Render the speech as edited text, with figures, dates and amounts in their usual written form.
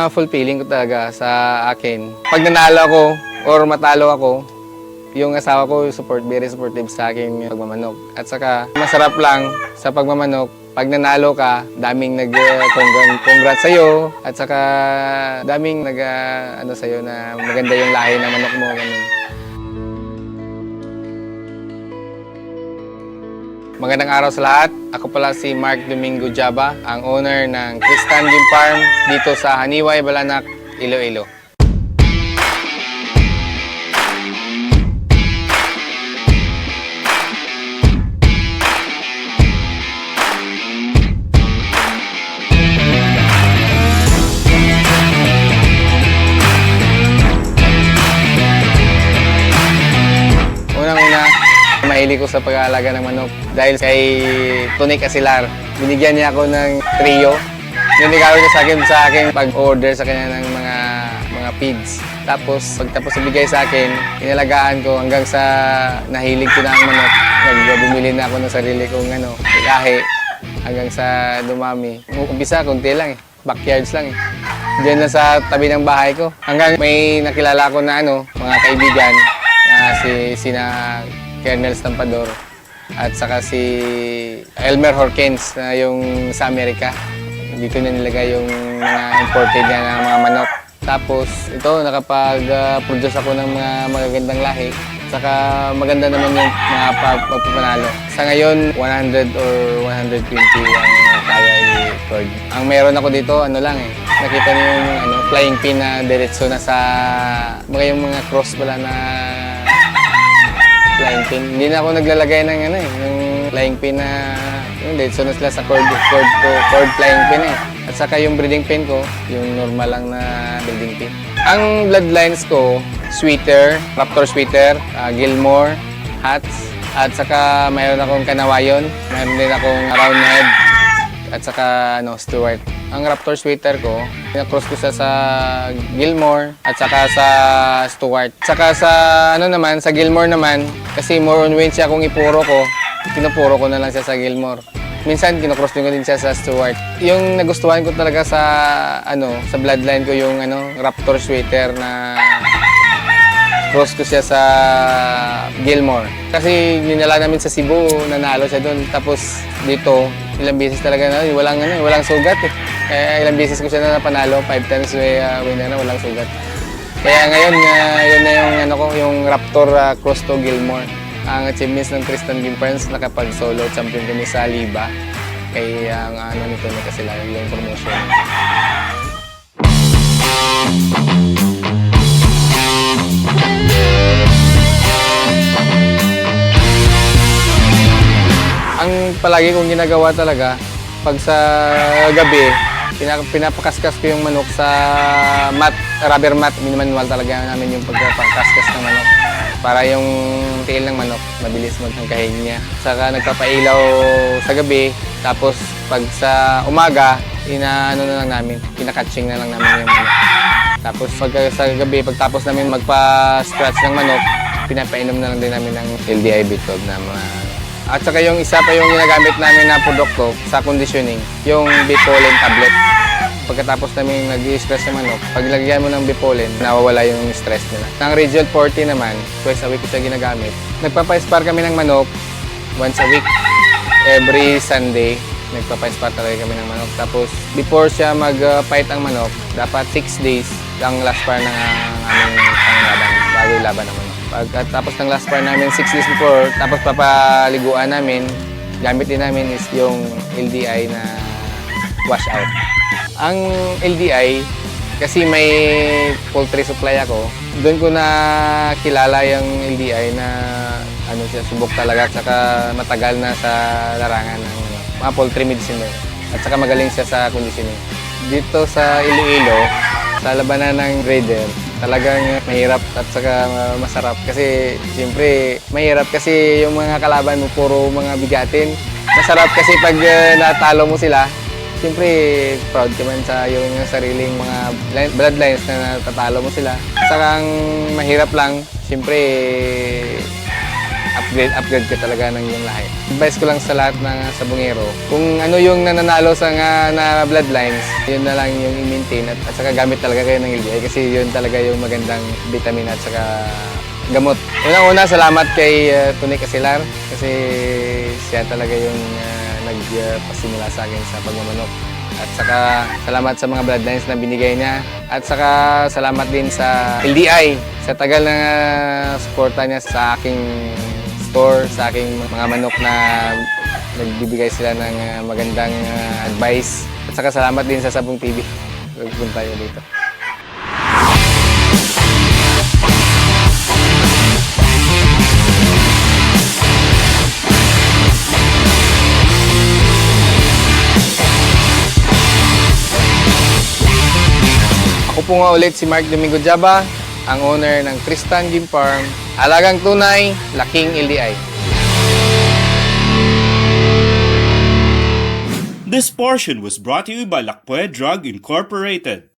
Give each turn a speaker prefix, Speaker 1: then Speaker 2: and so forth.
Speaker 1: fulfilling ko talaga sa akin. Pag nanalo ako or matalo ako, yung asawa ko very supportive sa akin yung pagmamanok. At saka masarap lang sa pagmamanok, pag nanalo ka, daming nag-congrats sa'yo. At saka daming ano sa'yo na maganda yung lahi ng manok mo. Ganun. Magandang araw sa lahat. Ako pala si Mark Domingo Jaba, ang owner ng Cristan Game Farm dito sa Haniway, Balanak, Iloilo. Mahilig ko sa pag-aalaga ng manok dahil kay Tony Casilar. Binigyan niya ako ng trio. Ninigawin niya sa akin pag-order sa kanya ng mga feeds. Tapos pagtapos ibigay sa akin, inalagaan ko hanggang sa nahilig ko na ang manok. Bumili na ako ng sarili kong lahi hanggang sa dumami. Umpisa, konti lang backyards lang Diyan lang sa tabi ng bahay ko. Hanggang may nakilala ko na mga kaibigan sina Colonel Stampador at saka si Elmer Horkens na yung sa Amerika. Dito na nilagay yung mga imported niya ng mga manok. Tapos ito, nakapag-produce ako ng mga magagandang lahi. Saka maganda naman yung mga pagpapanalo. Sa ngayon, 100 or 120 ang kaya i-record. Ang meron ako dito, nakita niyo yung flying pin na diretso na sa yung mga cross pala na flying pin. Hindi na ako naglalagay ng yung flying pin na diretso na sila sa cord flying pin At saka yung breeding pin ko, yung normal lang na breeding pin. Ang bloodlines ko, Sweeter, Raptor Sweeter, Gilmore, Hats, at saka mayroon akong Kanawayon, mayroon din akong Roundhead, at saka Stewart. Ang Raptor Sweeter ko, pinakross ko siya sa Gilmore at saka sa Stewart. Saka sa sa Gilmore naman, kasi more on win siya kung ipuro ko, pinupuro ko na lang siya sa Gilmore. Minsan kinokross din siya sa Stewart. Yung nagustuhan ko talaga sa sa bloodline ko yung Raptor Sweeter na cross ko siya sa Gilmore. Kasi ninala namin sa Cebu, nanalo siya doon. Tapos dito, ilang beses talaga walang sugat Kaya ilang beses ko siya na napanalo, 5 times winner na, walang sugat. Kaya ngayon, yun na yung yung Raptor cross to Gilmore. Ang achievements ng Cristan Game Farms, nakapag-solo champion kami sa Liba. Kaya ang nito na kasi lang yung promotion. Ang palagi kong ginagawa talaga, pag sa gabi, pinapakaskas ko yung manok sa rubber mat. Minimanual talaga namin yung pagpapakaskas ng manok. Para yung tail ng manok, mabilis magkahig niya. Saka nagpapailaw sa gabi, tapos pag sa umaga, na lang namin, kinakatching na lang namin yung manok. Tapos pag sa gabi, pagtapos namin magpa-scratch ng manok, pinapainom na lang din namin ng LDI B12 na mga. At saka yung isa pa yung ginagamit namin na produkto sa conditioning, yung Bipollen tablet. Pagkatapos namin nag-i-stress sa manok, pag lagyan mo ng Bipollen, nawawala yung stress nila. Ang Region 40 naman, twice a week ko siya ginagamit. Nagpapa-spar kami ng manok once a week. Every Sunday, nagpapa-spar talaga kami ng manok. Tapos, before siya mag-fight ang manok, dapat 6 days ang last spar ng aming panglaban, bago yung laban ng manok. Pagkatapos ng last spar namin, 6 days before, tapos papaliguan namin, gamit din namin is yung LDI na washout. Ang LDI, kasi may poultry supply ako, doon ko na kilala yung LDI na siya, subok talaga at saka matagal na sa larangan ng mga poultry medicine. At saka magaling siya sa conditioning. Dito sa Iloilo, sa labanan ng breeder, talagang mahirap at saka masarap. Kasi siyempre mahirap kasi yung mga kalaban mo puro mga bigatin. Masarap kasi pag natalo mo sila, siyempre proud ka man sa yung sariling mga bloodlines na natatalo mo sila. Saka ang mahirap lang, siyempre upgrade ka talaga ng iyong lahi. Advice ko lang sa lahat ng sabungero, kung ano yung nananalo sa na bloodlines, yun na lang yung i-maintain at saka gamit talaga kayo ng LDI kasi yun talaga yung magandang vitamin at saka gamot. Unang-una, salamat kay Tony Casilar kasi siya talaga yung nagpasimula sa akin sa pagmamanok. At saka salamat sa mga bloodlines na binigay niya. At saka salamat din sa LDI sa tagal na suporta niya sa aking store, sa aking mga manok na nagbibigay sila ng magandang advice. At saka salamat din sa Sabong TV. Pagpunta niyo dito. Ako po nga ulit si Mark Domingo Jaba, ang owner ng Tristan Game Farm. Alagang tunay, laking LDI.
Speaker 2: This portion was brought to you by Lakpue Drug Incorporated.